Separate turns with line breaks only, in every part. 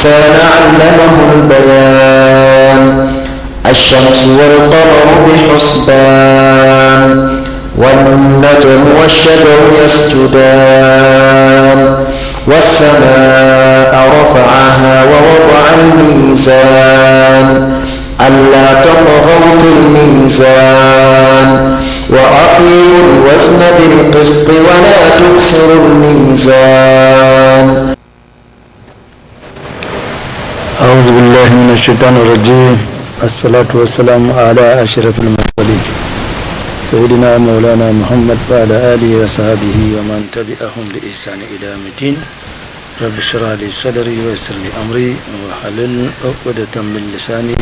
الإنسان علمه البيان الشمس والقمر بحسبان والنجم والشجر يسجدان والسماء رفعها ووضع الميزان ألا تطغوا في الميزان وأقيموا الوزن بالقسط ولا تخسروا الميزان.
أعوذ بالله من الشيطان الرجيم. الصلاة والسلام على أشرف المرسلين سيدنا مولانا محمد وعلى آله وصحبه ومن تبعهم بإحسان إلى يوم الدين. رب اشرح لي صدري ويسر لي أمري واحلل عقدة من لساني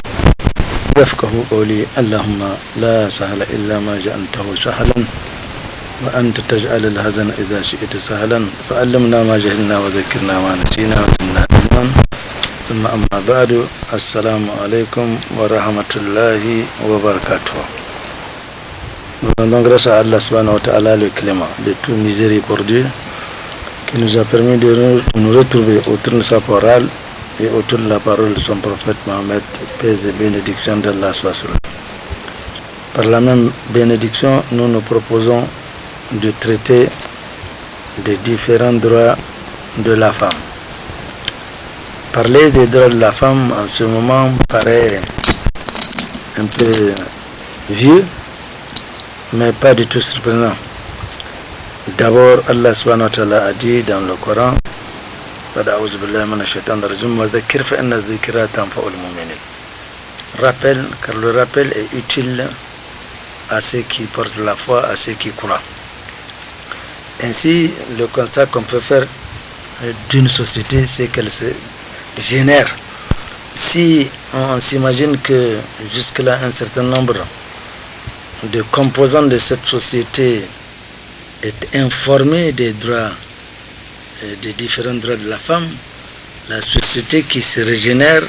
يفقه قولي. اللهم لا سهل إلا ما جعلته سهلا وأنت تجعل الحزن إذا شئت سهلا فعلمنا ما جهلنا وذكرنا ما نسينا وزدنا علما. ثم أما بعد. السلام عليكم ورحمة الله وبركاته. Nous rendons grâce à Allah subhanahu wa ta'ala, le clément, le tout miséricordieux, qui nous a permis de nous retrouver autour de sa parole et autour de la parole de son prophète Mohammed, paix et bénédiction d'Allah soit sur lui. Par la même bénédiction, nous nous proposons de traiter des différents droits de la femme. Parler des droits de la femme en ce moment paraît un peu vieux, mais pas du tout surprenant. D'abord, Allah subhanahu wa ta'ala a dit dans le Coran, rappel, car le rappel est utile à ceux qui portent la foi, à ceux qui croient. Ainsi, le constat qu'on peut faire d'une société, c'est qu'elle se génère. Si on s'imagine que jusque-là un certain nombre de composants de cette société est informé des droits, des différents droits de la femme, la société qui se régénère,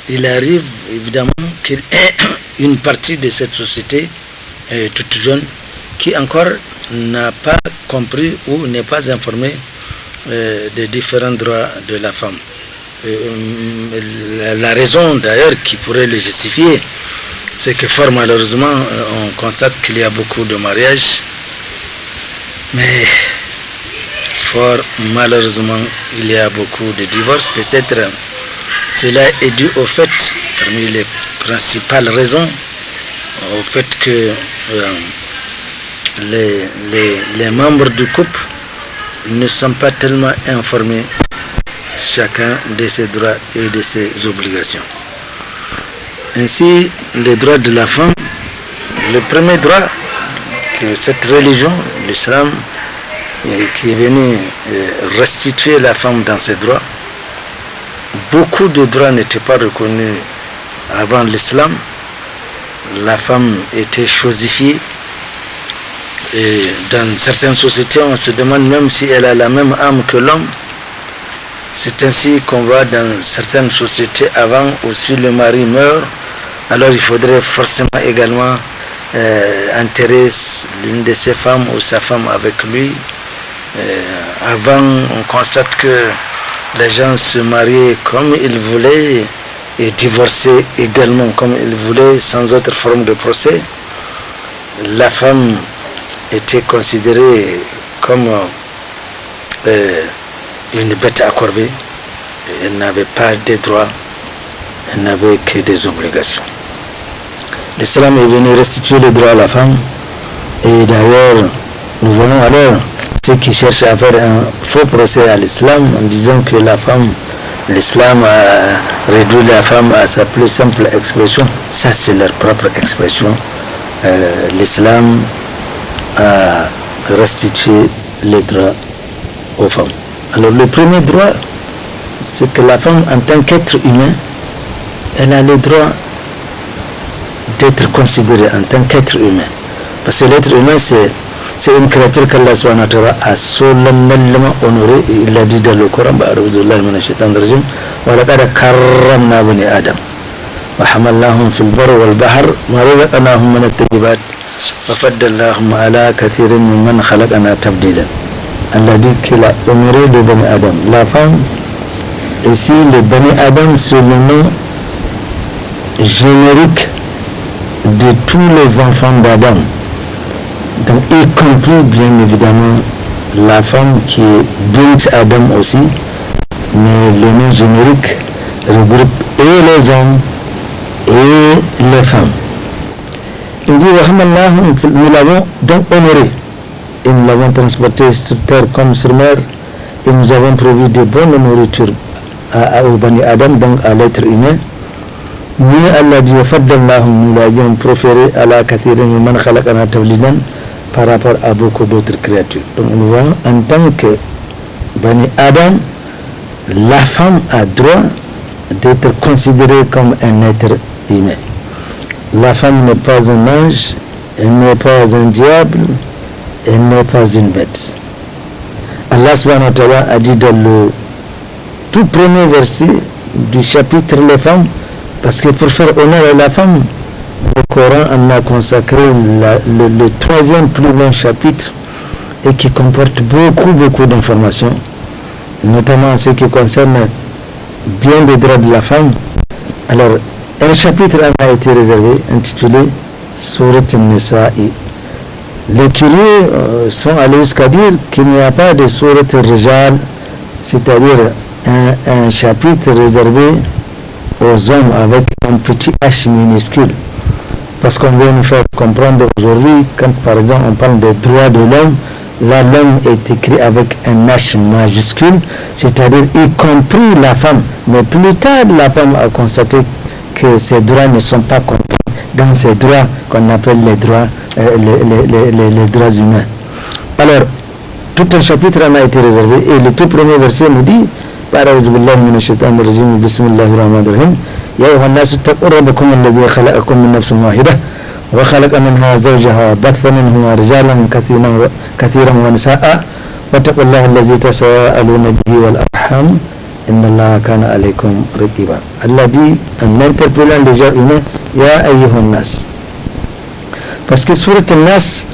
il arrive évidemment qu'il y ait une partie de cette société toute jeune qui encore n'a pas compris ou n'est pas informée des différents droits de la femme. La raison d'ailleurs qui pourrait le justifier, c'est que fort malheureusement on constate qu'il y a beaucoup de mariages, mais fort malheureusement il y a beaucoup de divorces. Peut-être cela est dû au fait, parmi les principales raisons, au fait que les membres du couple ne sont pas tellement informés chacun de ses droits et de ses obligations. Ainsi, les droits de la femme, le premier droit que cette religion, l'islam, qui est venu restituer la femme dans ses droits, beaucoup de droits n'étaient pas reconnus avant l'islam. La femme était chosifiée. Et dans certaines sociétés, on se demande même si elle a la même âme que l'homme. C'est ainsi qu'on voit dans certaines sociétés avant, aussi le mari meurt, alors il faudrait forcément également enterrer l'une de ses femmes ou sa femme avec lui. Avant, on constate que les gens se mariaient comme ils voulaient et divorçaient également comme ils voulaient, sans autre forme de procès. La femme était considérée comme une bête à corvée. Elle n'avait pas de droits, elle n'avait que des obligations. L'islam est venu restituer les droits à la femme, et d'ailleurs nous voyons alors ceux qui cherchent à faire un faux procès à l'islam en disant que la femme, l'islam a réduit la femme à sa plus simple expression. Ça, c'est leur propre expression. L'islam a restitué les droits aux femmes. Alors le premier droit, c'est que la femme, en tant qu'être humain, elle a le droit d'être considérée en tant qu'être humain. Parce que l'être humain, c'est une créature qu'Allah subhanahu wa ta'ala a solennellement honorée. Il l'a dit dans le Coran, وَلَقَدْ كَرَّمْنَا بَنِي آدَمَ وَحَمَلْنَاهُمْ فِي الْبَرِّ وَالْبَحْرِ وَرَزَقْنَاهُم مِّنَ الطَّيِّبَاتِ وَفَضَّلْنَاهُمْ عَلَى كَثِيرٍ مِّمَّنْ خَلَقْنَا تَفْضِيلًا. Allah dit qu'il a honoré de Bani Adam. La femme ici le Bani Adam, c'est le nom générique de tous les enfants d'Adam. Donc, y compris bien évidemment la femme qui est Bint Adam aussi, mais le nom générique regroupe et les hommes et les femmes. Il dit, nous l'avons donc honoré et nous l'avons transporté sur terre comme sur mer et nous avons prévu de bonnes nourritures au Bani Adam, donc à l'être humain. Nous, Allah dit, nous l'avions préféré à la kathirin man khalaqana tawlidan par rapport à beaucoup d'autres créatures. Donc nous voyons en tant que Bani Adam, la femme a droit d'être considérée comme un être humain. La femme n'est pas un ange, elle n'est pas un diable, elle n'est pas une bête. Allah subhanahu wa ta'ala a dit dans le tout premier verset du chapitre Les femmes, parce que pour faire honneur à la femme, le Coran en a consacré le troisième plus long chapitre et qui comporte beaucoup d'informations, notamment en ce qui concerne bien des droits de la femme. Alors, un chapitre en a été réservé, intitulé Surat al-Nisa'i. Les curieux sont allés jusqu'à dire qu'il n'y a pas de Surat al-Rijal, c'est-à-dire un chapitre réservé aux hommes avec un petit H minuscule. Parce qu'on veut nous faire comprendre aujourd'hui, quand par exemple on parle des droits de l'homme, là l'homme est écrit avec un H majuscule, c'est-à-dire y compris la femme. Mais plus tard, la femme a constaté que ces droits ne sont pas compris dans ces droits qu'on appelle les droits, les droits humains. Alors, tout un chapitre en a été réservé et le tout premier verset nous dit أعوذ بالله من الشيطان الرجيم بسم الله الرحمن الرحيم يا أيها الناس اتقوا ربكم الذي خلقكم من نفس واحدة وخلق منها زوجها بث منهما رجالا كثيرا ونساء واتقوا الله الذي تساءلون به والأرحام إن الله كان عليكم رقيبا. Allah dit en interpellant les gens humains يا أيها الناس, parce que Surat al-Nas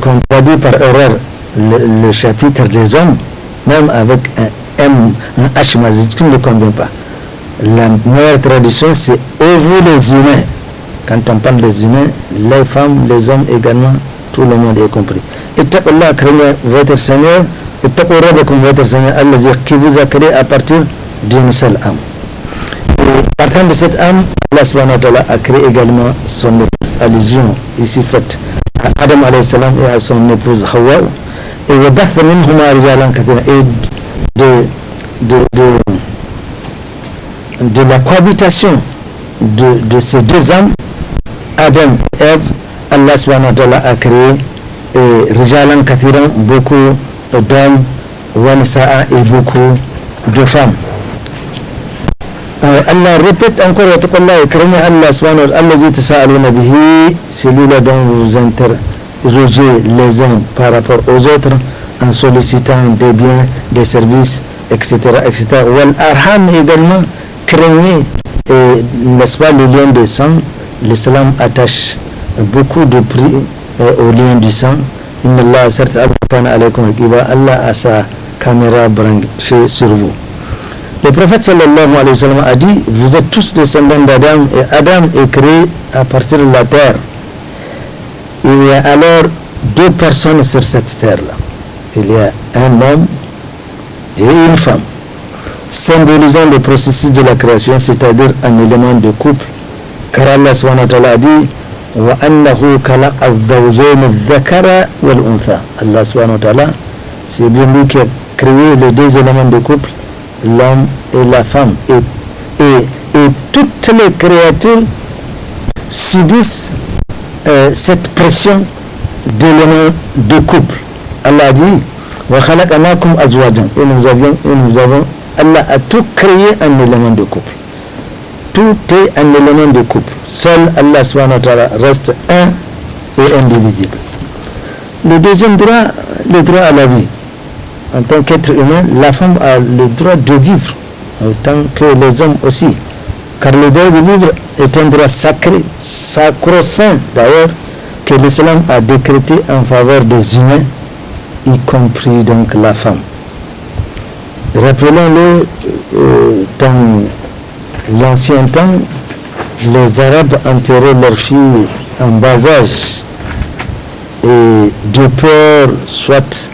qu'on traduit par erreur le chapitre des hommes, même avec un H majuscule ne convient pas. La meilleure traduction c'est ô vous les humains. Quand on parle des humains, les femmes, les hommes également, tout le monde est compris. Ittaqullah, craignez votre Seigneur, ittaqu rabbakum, votre Seigneur, Allah qui vous a créé à partir d'une seule âme. Et partant de cette âme, Allah subhanahu wa ta'ala a créé également son épouse, allusion ici faite à Adam alayhi salam et à son épouse Hawa. Et wabatha minhuma rijalan kathira, et de la cohabitation de ces deux âmes, Adam et Ève, Allah subhanahu wa ta'ala a créé rijalan kathiran, beaucoup d'hommes, wa nisaa, et beaucoup de femmes. Allah répète encore wa taqullah, et craignez Allah subhanahu wa ta'ala allazi tasaaluna bihi, celui-là dont vous interrogez les uns par rapport aux autres en sollicitant des biens, des services, etc. Wal arham également, craignez, n'est-ce pas, le lien de sang. L'islam attache beaucoup de prix au lien du sang. Inna Allah certes abana alaykum al-qiba, Allah a sa caméra branchée sur vous. Le prophète sallallahu alayhi wa sallam a dit, vous êtes tous descendants d'Adam et Adam est créé à partir de la terre. Il y a alors deux personnes sur cette terre-là. Il y a un homme et une femme, symbolisant le processus de la création, c'est-à-dire un élément de couple, car Allah subhanahu wa ta'ala a dit wa annahu khalaqa az-zawjayn adh-dhakara wal-untha. Allah subhanahu wa ta'ala, c'est bien lui qui a créé les deux éléments de couple, l'homme et la femme, et toutes les créatures subissent cette pression d'éléments de couple. Allah dit wa khalaqnakum azwajan, et nous avons Allah a tout créé un élément de couple. Tout est un élément de couple. Seul Allah subhanahu wa ta'ala reste un et indivisible. Le deuxième droit, le droit à la vie. En tant qu'être humain, la femme a le droit de vivre, autant que les hommes aussi. Car le droit de vivre est un droit sacré, sacro-saint d'ailleurs, que l'islam a décrété en faveur des humains, y compris donc la femme. Rappelons-le, dans l'ancien temps, les Arabes enterraient leurs filles en bas âge, et de peur, soit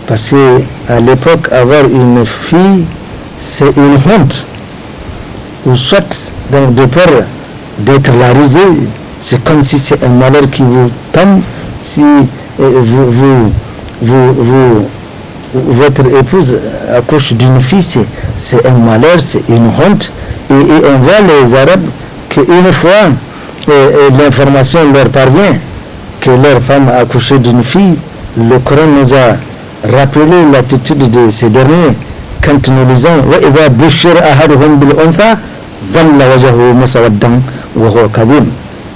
parce qu'à l'époque, avoir une fille, c'est une honte, ou soit donc de peur d'être la risée, c'est comme si c'est un malheur qui vous tombe, si votre épouse accouche d'une fille, c'est un malheur, c'est une honte, et on voit les Arabes qu'une fois l'information leur parvient que leur femme a accouché d'une fille, le Coran nous a rappelé l'attitude de ces derniers quand nous lisons وَإِذَا بُشِّرَ أَحَدُهُمْ بِالْأُنْثَى ظَلَّ وَجْهُهُ مُسْوَدًّا وَهُوَ كَظِيمٌ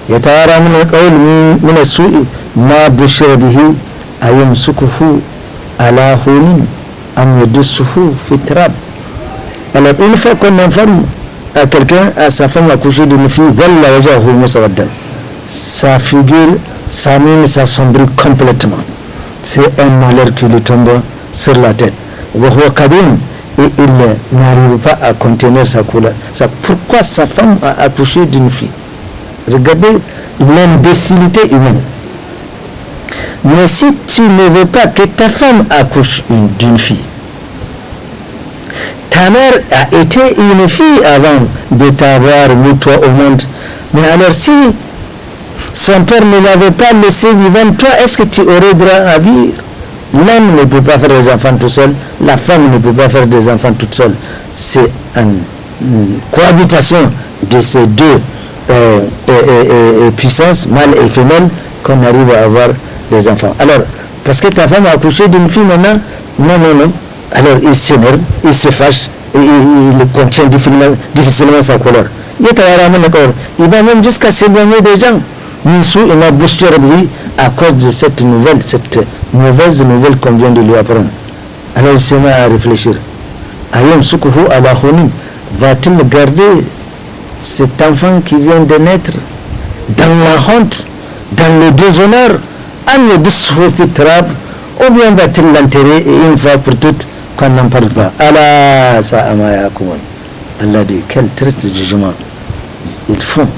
يَتَوَارَى مِنَ الْقَوْلِ مِنَ السُّوءِ مَا بُشِّرَ بِهِ أَيُمْسِكُهُ عَلَى هُونٍ أَمْ يَدُسُّهُ فِي التُّرَابِ. Alors une fois qu'on informe à quelqu'un, à sa femme accouchée d'une fille, ظَلَّ وَجْهُهُ مُسْوَدًّا, sa figure, sa mine s'assombrit complètement. C'est un malheur qui lui tombe sur la tête. وَهُوَ كَظِيمٌ, et il n'arrive pas à contenir sa colère. Pourquoi sa femme a accouché d'une fille? Regardez l'imbécilité humaine. Mais si tu ne veux pas que ta femme accouche d'une fille, ta mère a été une fille avant de t'avoir mis toi au monde, mais alors si son père ne l'avait pas laissé vivant, toi, est-ce que tu aurais droit à vivre? L'homme ne peut pas faire des enfants tout seul, la femme ne peut pas faire des enfants toute seule. C'est une cohabitation de ces deux puissances, mâle et femelle, qu'on arrive à avoir des enfants. Alors, parce que ta femme a accouché d'une fille maintenant, non. Alors il s'énerve, il se fâche, et il contient difficilement sa colère. Il va même jusqu'à s'éloigner des gens. Il m'a boosté à cause de cette mauvaise nouvelle qu'on vient de lui apprendre. Alors il se met à réfléchir. Va-t-il garder cet enfant qui vient de naître dans la honte, dans le déshonneur, ou bien va-t-il l'enterrer et une fois pour toutes qu'on n'en parle pas? Allah dit, quel triste jugement ils font,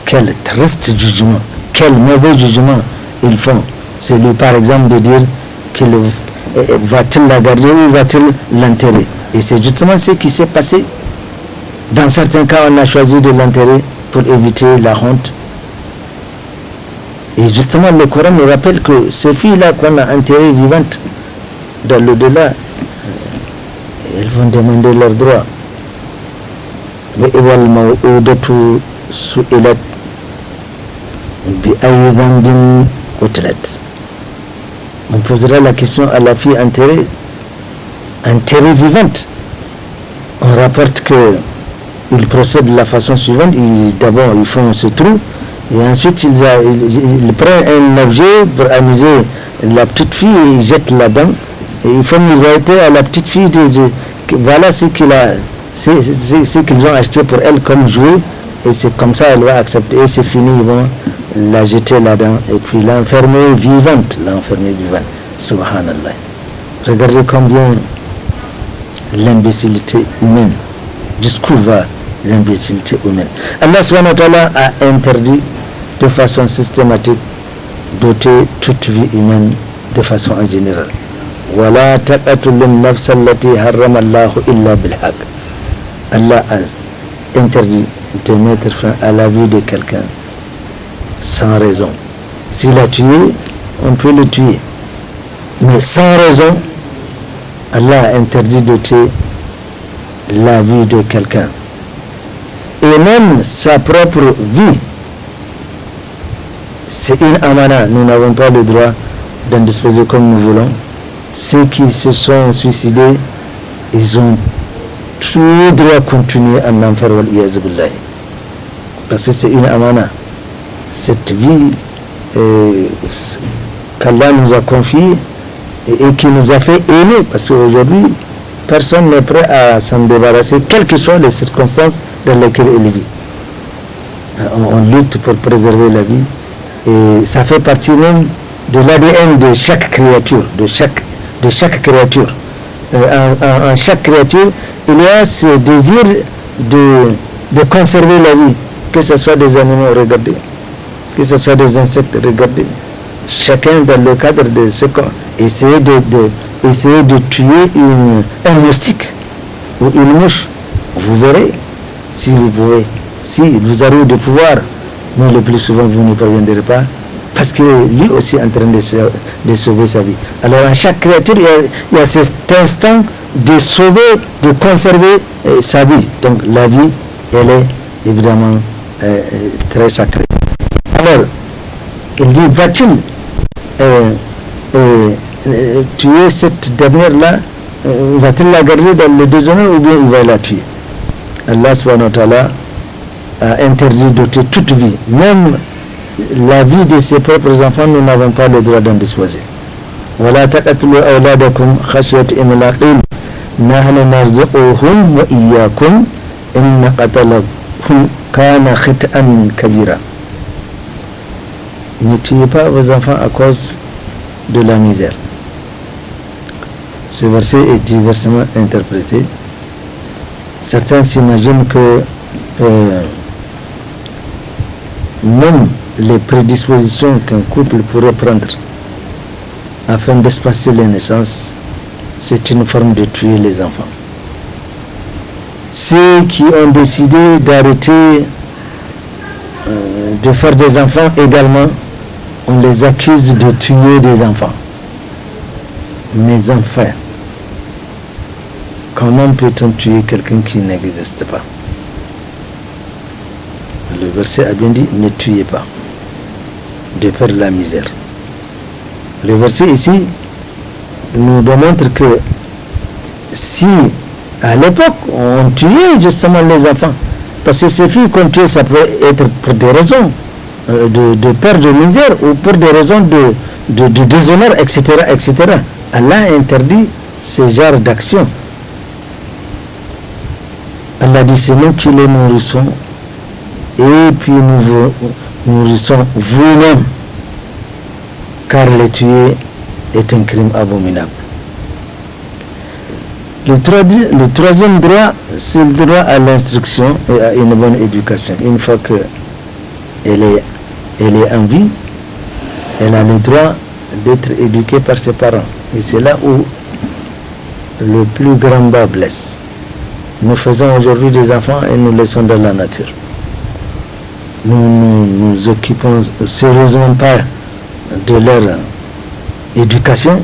quel triste jugement, quel mauvais jugement ils font. C'est lui par exemple de dire qu'il va-t-il la garder ou va-t-il l'enterrer? Et c'est justement ce qui s'est passé. Dans certains cas, on a choisi de l'enterrer pour éviter la honte. Et justement, le Coran nous rappelle que ces filles-là qu'on a enterrées vivantes dans l'au-delà, elles vont demander leurs droits. On posera la question à la fille enterrée vivante. On rapporte que ils procèdent de la façon suivante. D'abord ils font ce trou et ensuite ils prennent un objet pour amuser la petite fille et ils jettent là-dedans et ils font miroiter à la petite fille voilà ce qu'ils ont acheté pour elle comme jouet, et c'est comme ça elle va accepter, et c'est fini, ils vont la jeter là-dedans et puis l'enfermer vivante. Subhanallah. Regardez combien l'imbécilité humaine, jusqu'où va l'imbécilité humaine. Allah subhanahu wa ta'ala a interdit de façon systématique d'ôter toute vie humaine de façon en général. وَلَا تَقْتُلُوا النَّفْسَ الَّتِي حَرَّمَ اللَّهُ إِلَّا بِالْحَقِّ. Allah a interdit de mettre fin à la vie de quelqu'un sans raison. S'il a tué, on peut le tuer. Mais sans raison, Allah a interdit de tuer la vie de quelqu'un. Et même sa propre vie. C'est une amana. Nous n'avons pas le droit d'en disposer comme nous voulons. Ceux qui se sont suicidés, ils ont tout droit à continuer en enfer, parce que c'est une amana. Cette vie qu'Allah nous a confiée et qui nous a fait aimer, parce qu'aujourd'hui personne n'est prêt à s'en débarrasser, quelles que soient les circonstances dans lesquelles il vit. On lutte pour préserver la vie, et ça fait partie même de l'ADN de chaque créature, de chaque créature. en chaque créature, il y a ce désir de conserver la vie, que ce soit des animaux, regardez, que ce soit des insectes, regardez. Chacun dans le cadre de ce qu'on essayer de tuer un moustique ou une mouche. Vous verrez, si vous pouvez, si vous avez de pouvoir, mais le plus souvent vous ne parviendrez pas, parce que lui aussi est en train de sauver sa vie. Alors en chaque créature, il y a cet instinct de sauver, de conserver sa vie. Donc la vie, elle est évidemment très sacrée. Alors, il dit, va-t-il tuer cette dernière-là, va-t-il la garder dans le déshonneur ou bien il va la tuer? Allah subhanahu wa ta'ala a interdit de tuer toute vie, même la vie de ses propres enfants. Nous n'avons pas le droit d'en disposer. ولا تقتلوا أولادكم خشية إملاق نحن نرزقهم وإياكم إن قتلهم كان خطأ كبيرا. Ne tuez pas vos enfants à cause de la misère. Ce verset est diversement interprété. Certains s'imaginent que même les prédispositions qu'un couple pourrait prendre afin d'espacer les naissances, c'est une forme de tuer les enfants. Ceux qui ont décidé d'arrêter de faire des enfants également, on les accuse de tuer des enfants. Mais enfin, comment peut-on tuer quelqu'un qui n'existe pas? Le verset a bien dit, ne tuez pas, de faire la misère. Le verset ici nous démontre que si à l'époque on tuait justement les enfants, parce que ces filles qu'on tuait, ça peut être pour des raisons de peur de misère ou pour des raisons de déshonneur, etc., etc. Allah interdit ce genre d'action. Allah dit, c'est nous qui les nourrissons et puis nous vous nourrissons vous-même, car les tuer est un crime abominable. Le troisième droit, c'est le droit à l'instruction et à une bonne éducation. Une fois qu'elle est en vie, elle a le droit d'être éduquée par ses parents. Et c'est là où le plus grand bas blesse. Nous faisons aujourd'hui des enfants et nous laissons dans la nature. Nous nous occupons sérieusement pas de leur éducation.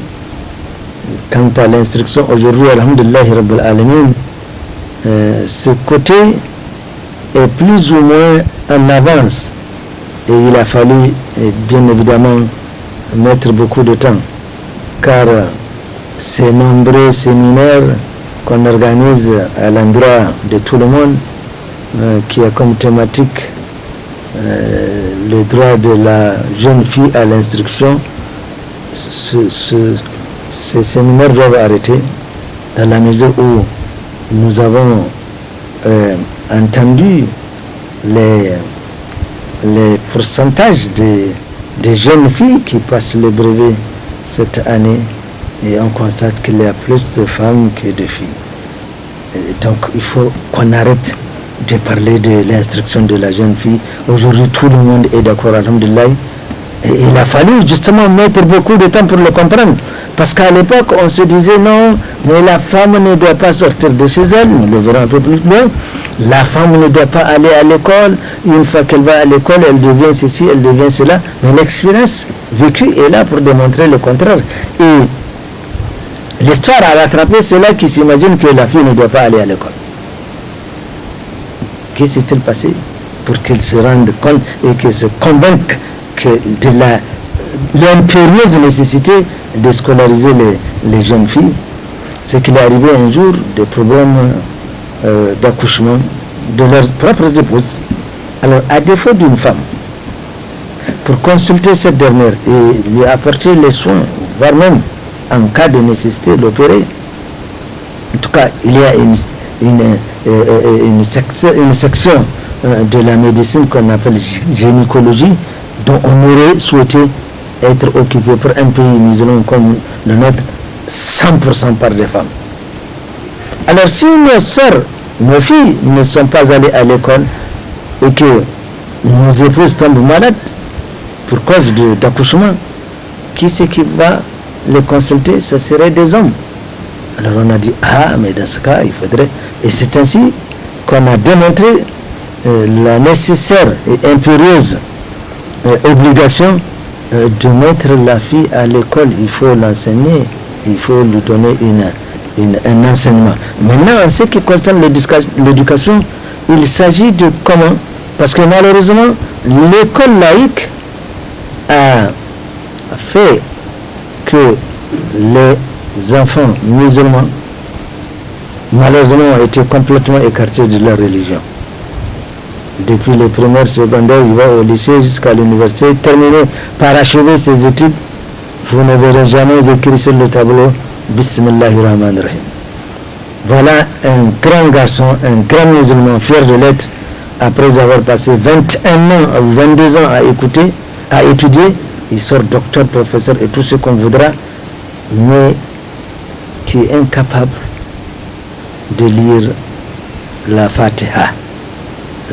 Quant à l'instruction, aujourd'hui, alhamdulillahi rabbil alamin, ce côté est plus ou moins en avance. Et il a fallu, bien évidemment, mettre beaucoup de temps. Car ces nombreux séminaires qu'on organise à l'endroit de tout le monde, qui a comme thématique le droit de la jeune fille à l'instruction, ces séminaires doivent arrêter dans la mesure où nous avons entendu les pourcentages des jeunes filles qui passent le brevet cette année, et on constate qu'il y a plus de femmes que de filles. Et donc il faut qu'on arrête de parler de l'instruction de la jeune fille. Aujourd'hui tout le monde est d'accord, alhamdulillah. Et il a fallu justement mettre beaucoup de temps pour le comprendre. Parce qu'à l'époque, on se disait non, mais la femme ne doit pas sortir de chez elle, nous le verrons un peu plus loin. La femme ne doit pas aller à l'école. Une fois qu'elle va à l'école, elle devient ceci, elle devient cela. Mais l'expérience vécue est là pour démontrer le contraire. Et l'histoire a rattrapé ceux-là qui s'imaginent que la fille ne doit pas aller à l'école. Qu'est-ce qui s'est passé pour qu'ils se rendent compte et qu'ils se convainquent que de l'impérieuse nécessité de scolariser les jeunes filles? C'est qu'il est arrivé un jour des problèmes d'accouchement de leurs propres épouses. Alors, à défaut d'une femme, pour consulter cette dernière et lui apporter les soins, voire même en cas de nécessité l'opérer, en tout cas, il y a une section de la médecine qu'on appelle gynécologie, dont on aurait souhaité être occupé pour un pays musulman comme le nôtre 100% par des femmes. Alors si nos sœurs, nos filles ne sont pas allées à l'école et que nos épouses tombent malades pour cause d'accouchement, qui c'est qui va les consulter? Ce seraient des hommes. Alors on a dit, mais dans ce cas, il faudrait... Et c'est ainsi qu'on a démontré la nécessaire et impérieuse obligation de mettre la fille à l'école. Il faut l'enseigner, il faut lui donner un enseignement. Maintenant, en ce qui concerne l'éducation, il s'agit de comment? Parce que malheureusement, l'école laïque a fait que les enfants musulmans, malheureusement, ont été complètement écartés de leur religion. Depuis les primaires, secondaires, il va au lycée jusqu'à l'université, terminer par achever ses études, vous ne verrez jamais écrit sur le tableau Bismillahirrahmanirrahim. Voilà un grand garçon, un grand musulman fier de l'être, après avoir passé 21 ans ou 22 ans à étudier, il sort docteur, professeur et tout ce qu'on voudra, mais qui est incapable de lire la Fatiha.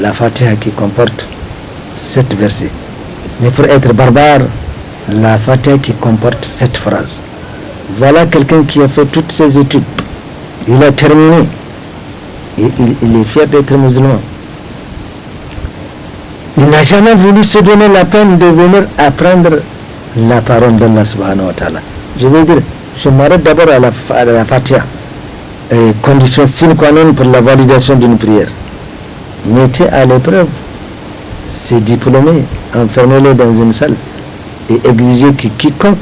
La Fatiha qui comporte 7 versets. Mais pour être barbare, la Fatiha qui comporte 7 phrases. Voilà quelqu'un qui a fait toutes ses études. Il a terminé. Et il est fier d'être musulman. Il n'a jamais voulu se donner la peine de venir apprendre la parole d'Allah subhanahu wa ta'ala. Je veux dire, je m'arrête d'abord à la Fatiha. Condition sine qua non pour la validation d'une prière. Mettez à l'épreuve ces diplômés, enfermez-les dans une salle et exigez que quiconque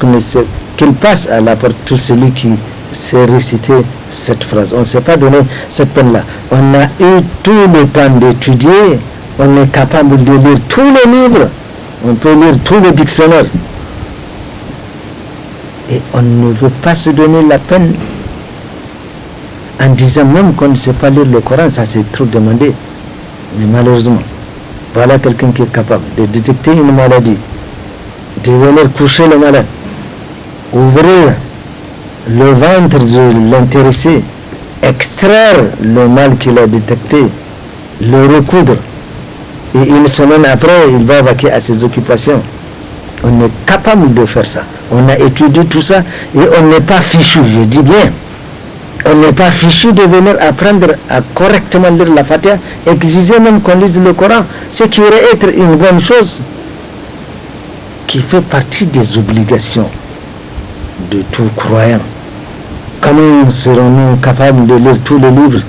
qu'il passe à la porte, tout celui qui sait réciter cette phrase. On ne s'est pas donné cette peine-là. On a eu tout le temps d'étudier, on est capable de lire tous les livres, on peut lire tous les dictionnaires. Et on ne veut pas se donner la peine en disant même qu'on ne sait pas lire le Coran, ça c'est trop demandé. Mais malheureusement, voilà quelqu'un qui est capable de détecter une maladie, de venir coucher le malade, ouvrir le ventre de l'intéressé, extraire le mal qu'il a détecté, le recoudre, et une semaine après, il va vaquer à ses occupations. On est capable de faire ça. On a étudié tout ça et on n'est pas fichu, je dis bien. On n'est pas fichu de venir apprendre à correctement lire la Fatiha, exiger même qu'on lise le Coran, ce qui aurait être une bonne chose, qui fait partie des obligations de tout croyant. Comment serons-nous capables de lire tous les livres,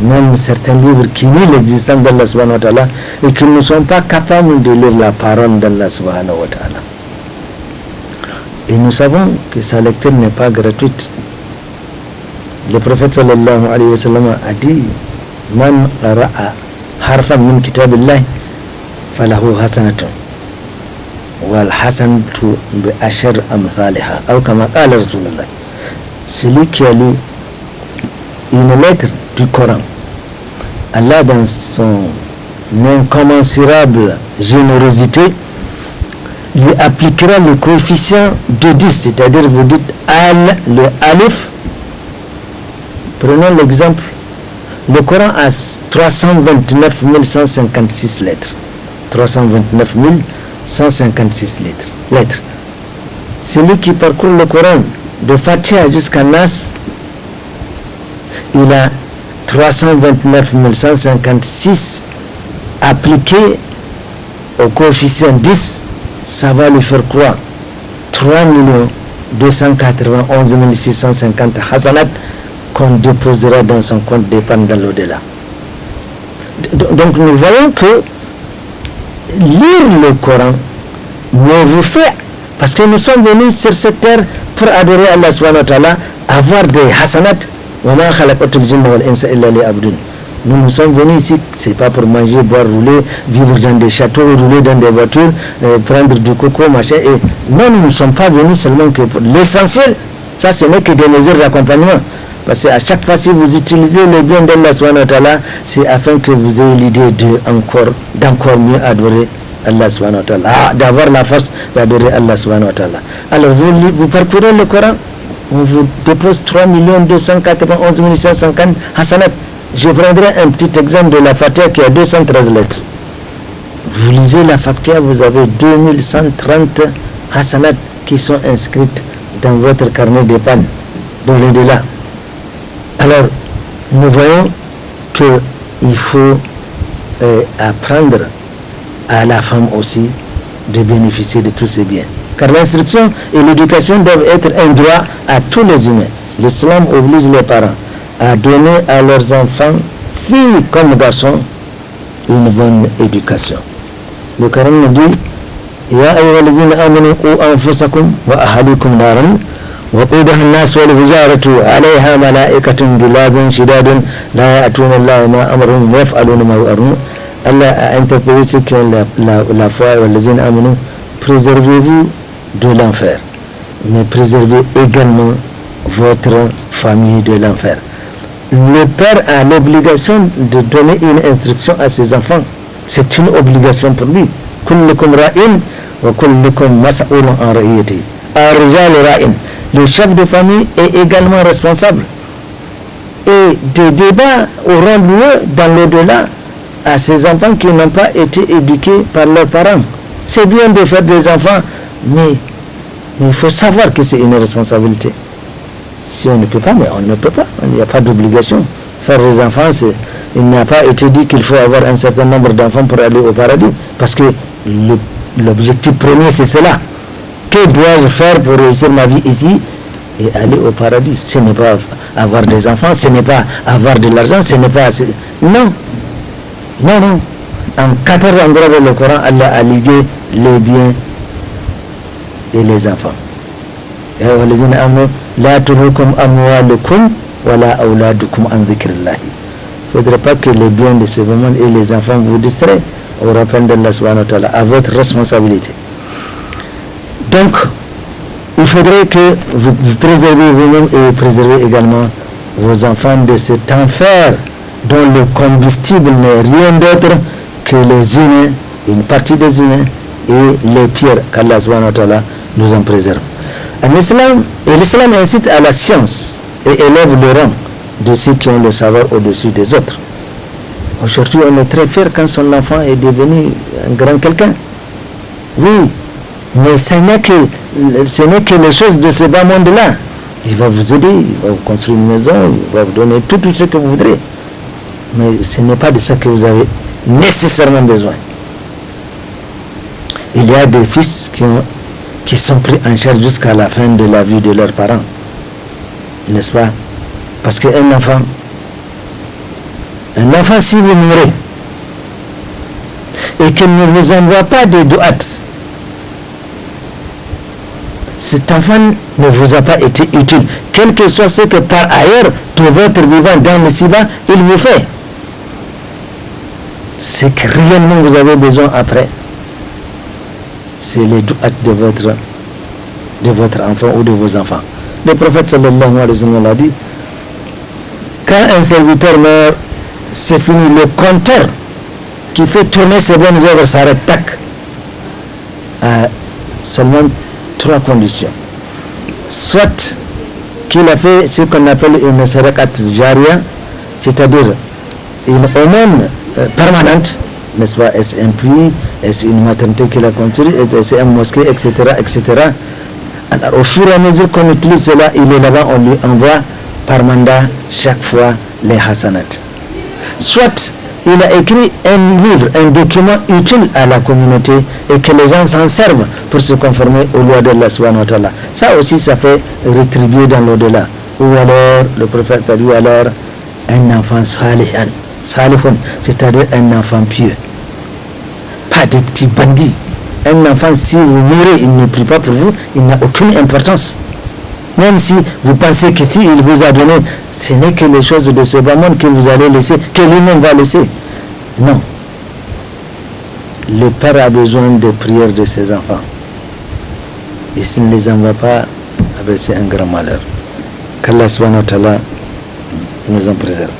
même certains livres qui nient l'existence d'Allah subhanahu wa ta'ala et qui ne sont pas capables de lire la parole d'Allah subhanahu wa ta'ala. Et nous savons que sa lecture n'est pas gratuite. Le prophète sallallahu alayhi wa sallam a dit Man qara'a harfan min kitabillah falahu hasanatun wal hasanatu bi ashar amthaliha ou kama qala Rasulullah. Celui qui a lu une lettre du Coran, Allah dans son incommensurable générosité lui appliquera le coefficient de 10, c'est-à-dire vous dites le alif. Prenons l'exemple, le Coran a 329 156 lettres. 329 156 lettres. Celui qui parcourt le Coran de Fatiha jusqu'à Nas, il a 329 156 appliqué au coefficient 10, ça va lui faire quoi? 3 291 650 hasanat qu'on déposera dans son compte d'épargne dans l'au-delà. Donc nous voyons que lire le Coran ne vous fait, parce que nous sommes venus sur cette terre pour adorer Allah subhanahu wa ta'ala, avoir des hasanat. Nous nous sommes venus ici, c'est pas pour manger, boire, rouler, vivre dans des châteaux, rouler dans des voitures, prendre du coco, machin. Et non, nous ne sommes pas venus seulement que pour l'essentiel. Ça, ce n'est que des mesures d'accompagnement. Parce qu'à chaque fois, si vous utilisez les biens d'Allah subhanahu wa ta'ala, c'est afin que vous ayez l'idée d'encore mieux adorer Allah subhanahu wa ta'ala, d'avoir la force d'adorer Allah subhanahu wa ta'ala. Alors vous parcourez le Coran on vous dépose 3 291 150 hasanat. Je prendrai un petit exemple de la Fatiha qui a 213 lettres. Vous lisez la Fatiha, vous avez 2130 hasanat qui sont inscrites dans votre carnet d'épargne, dans l'au-delà. Alors, nous voyons qu'il faut apprendre à la femme aussi de bénéficier de tous ces biens. Car l'instruction et l'éducation doivent être un droit à tous les humains. L'islam oblige les parents à donner à leurs enfants, filles comme garçons, une bonne éducation. Le Coran nous dit Ya ayyuhallazina amanu qu anfusakum wa ahlikum naran wa qudaha an-nas wal hijaratu 'alayha malaa'ikatun gilazun shidadun la ya'tuna Allaha ma amaruhum wa yaf'aluna ma yu'marun. Allah a interpellé ceux qui ont la foi, wallazina amanu, préservez-vous de l'enfer, mais préservez également votre famille de l'enfer. Le père a l'obligation de donner une instruction à ses enfants. C'est une obligation pour lui. Kullukum ra'in wa kullukum mas'ulun an ra'iyati. Ar-rijal ra'in. Le chef de famille est également responsable. Et des débats auront lieu dans l'au-delà à ces enfants qui n'ont pas été éduqués par leurs parents. C'est bien de faire des enfants, mais il faut savoir que c'est une responsabilité. Si on ne peut pas, mais on ne peut pas. Il n'y a pas d'obligation. Faire des enfants, il n'a pas été dit qu'il faut avoir un certain nombre d'enfants pour aller au paradis. Parce que l'objectif premier, c'est cela. Que dois-je faire pour réussir ma vie ici et aller au paradis? Ce n'est pas avoir des enfants, ce n'est pas avoir de l'argent, ce n'est pas... Non. Non, non. En 14 endroits dans le Coran, Allah a ligué les biens et les enfants. Il ne faudrait pas que les biens de ce monde et les enfants vous distraient au rappel d'Allah subhanahu wa ta'ala, à votre responsabilité. Donc, il faudrait que vous préservez vous-même et vous préservez également vos enfants de cet enfer dont le combustible n'est rien d'autre que les humains, une partie des humains et les pierres qu'Allah subhanahu wa ta'ala nous en préserve. L'islam incite à la science et élève le rang de ceux qui ont le savoir au-dessus des autres. Aujourd'hui, on est très fier quand son enfant est devenu un grand quelqu'un. Oui, mais ce n'est que les choses de ce bas monde-là. Il va vous aider, il va vous construire une maison, il va vous donner tout ce que vous voudrez. Mais ce n'est pas de ça que vous avez nécessairement besoin. Il y a des fils qui sont pris en charge jusqu'à la fin de la vie de leurs parents. N'est-ce pas? Parce qu'un enfant, si vous mourrez et qu'il ne vous envoie pas de douat, cet enfant ne vous a pas été utile, quel que soit ce que par ailleurs de votre vivant dans le Siba, il vous fait. Ce que réellement vous avez besoin après, c'est les douat de votre enfant ou de vos enfants. Le prophète sallallahu alayhi wa sallam a dit, quand un serviteur meurt, c'est fini. Le compteur qui fait tourner ses bonnes œuvres s'arrête, tac, à seulement 3 conditions. Soit qu'il a fait ce qu'on appelle une sadakat jariya, c'est-à-dire une aumône permanente, n'est-ce pas? Est-ce un puits, est-ce une maternité qu'il a construite, est-ce un mosquée, etc., etc. Alors, au fur et à mesure qu'on utilise cela, il est là-bas, on lui envoie par mandat chaque fois les hasanat. Soit il a écrit un livre, un document utile à la communauté et que les gens s'en servent pour se conformer aux lois d'Allah subhanahu wa ta'ala. Ça aussi, ça fait rétribuer dans l'au-delà. Ou alors, le prophète a dit alors, un enfant salihun, c'est-à-dire un enfant pieux. Pas de petits bandits. Un enfant, si vous mourrez, il ne prie pas pour vous, il n'a aucune importance. Même si vous pensez que si il vous a donné, ce n'est que les choses de ce bas monde que vous allez laisser, que lui-même va laisser. Non. Le père a besoin de prières de ses enfants. Et s'il ne les envoie pas, c'est un grand malheur. Qu'Allah subhanahu wa ta'ala nous en préserve.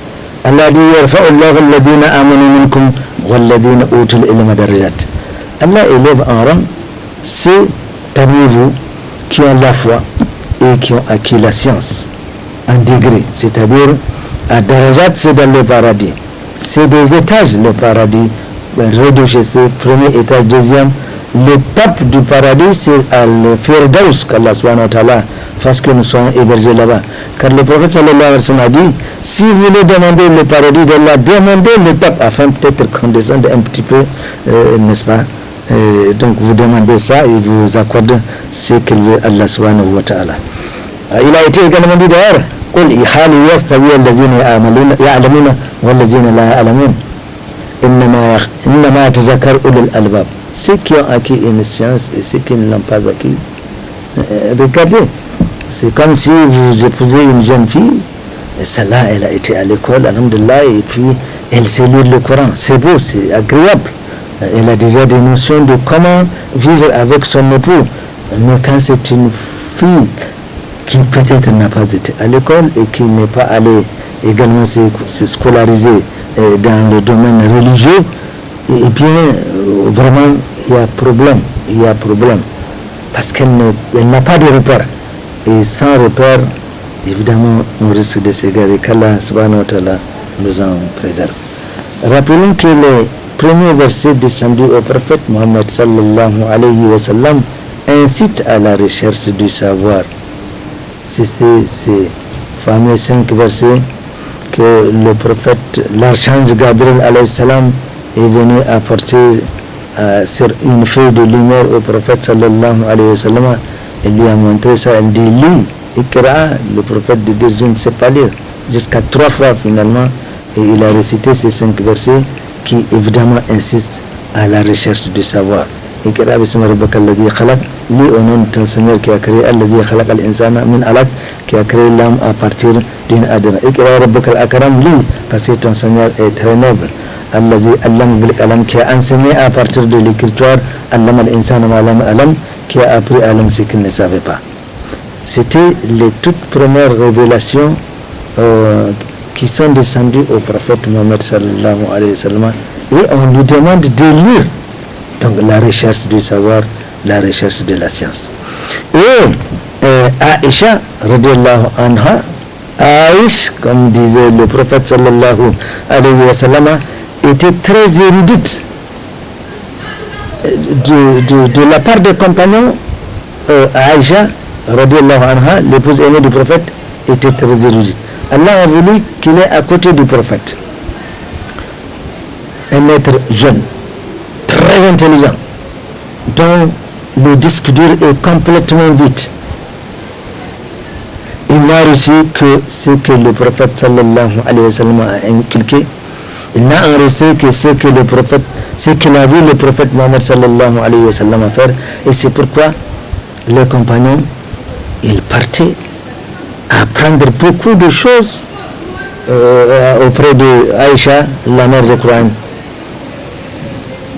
Allah dit yarfa'ullahu alladhina amanu minkum walladhina utul ilma darajat. Allah élève en rang ceux parmi vous qui ont la foi et et qui ont acquis la science en degré, c'est-à-dire à Darajat, c'est dans le paradis. C'est des étages, le paradis, rez-de-chaussée, premier étage, deuxième. Le top du paradis, c'est le Firdaus, qu'Allah subhanahu wa ta'ala fasse que nous soyons hébergés là-bas. Car le prophète sallallahu alayhi wa sallam a dit, si vous voulez demander le paradis d'Allah, demandez le top, afin peut-être qu'on descende un petit peu, n'est-ce pas? Donc vous demandez ça et vous accordez ce qu'il veut Allah subhanahu wa ta'ala. Il a été également dit d'ailleurs, قل هل يستوي الذين يعلمون والذين لا يعلمون إنما يتذكر أولو الألباب. Ceux qui ont acquis une science et ceux qui ne l'ont pas acquis, regardez, c'est comme si vous épousez une jeune fille, et celle-là, elle a été à l'école, alhamdulillah, et puis elle sait lire le Coran, c'est beau, c'est agréable, elle a déjà des notions de comment vivre avec son époux, mais quand c'est une fille qui peut-être n'a pas été à l'école et qui n'est pas allée également se scolariser dans le domaine religieux, eh bien, vraiment, il y a problème, parce qu'elle n'a pas de repère. Et sans repère, évidemment, on risque de s'égarer, qu'Allah subhanahu wa ta'ala nous en préserve. Rappelons que les premiers versets descendus au prophète Mohammed sallallahu alayhi wa sallam incitent à la recherche du savoir. C'est ces fameux 5 versets que le prophète, l'archange Gabriel alayhi salam, est venu apporter sur une feuille de lumière au prophète sallallahu alayhi wa sallam. Il lui a montré ça, elle dit lis, Iqra, le prophète de dire je ne sais pas lire, jusqu'à 3 fois finalement, et il a récité ces 5 versets qui évidemment insistent à la recherche du savoir. Iqra bismi rabbika alladhi khalaq, lis au nom de ton Seigneur qui a créé, alladhi khalaqa al-insana min alaq, qui a créé l'homme à partir d'une adana. Iqra rabbaka al-akram, lis parce que ton Seigneur est très noble. Alladhi allama bil qalam, qui a enseigné à partir de l'écriture, allama al-insana ma lam alam, qui a appris à l'homme ce qu'il ne savait pas. C'était les toutes premières révélations qui sont descendues au prophète Mohammed sallallahu alayhi wa sallam, et on lui demande de lire. Donc la recherche du savoir, la recherche de la science. Et Aïcha radiallahu anha, Aïcha, comme disait le prophète sallallahu alayhi wa sallam, était très érudite. De la part des compagnons, Aïcha radiallahu anha, l'épouse aînée du prophète, était très érudite. Allah a voulu qu'il est à côté du prophète, un être jeune, très intelligent, dont le disque dur est complètement vide. Il n'a reçu que ce que le prophète sallallahu alayhi wa sallam a inculqué. Il n'a enregistré que ce que le prophète, ce qu'il a vu le prophète Mohammed sallallahu alayhi wa sallam faire. Et c'est pourquoi les compagnons, ils partaient apprendre beaucoup de choses auprès de Aïcha, la mère de Coran,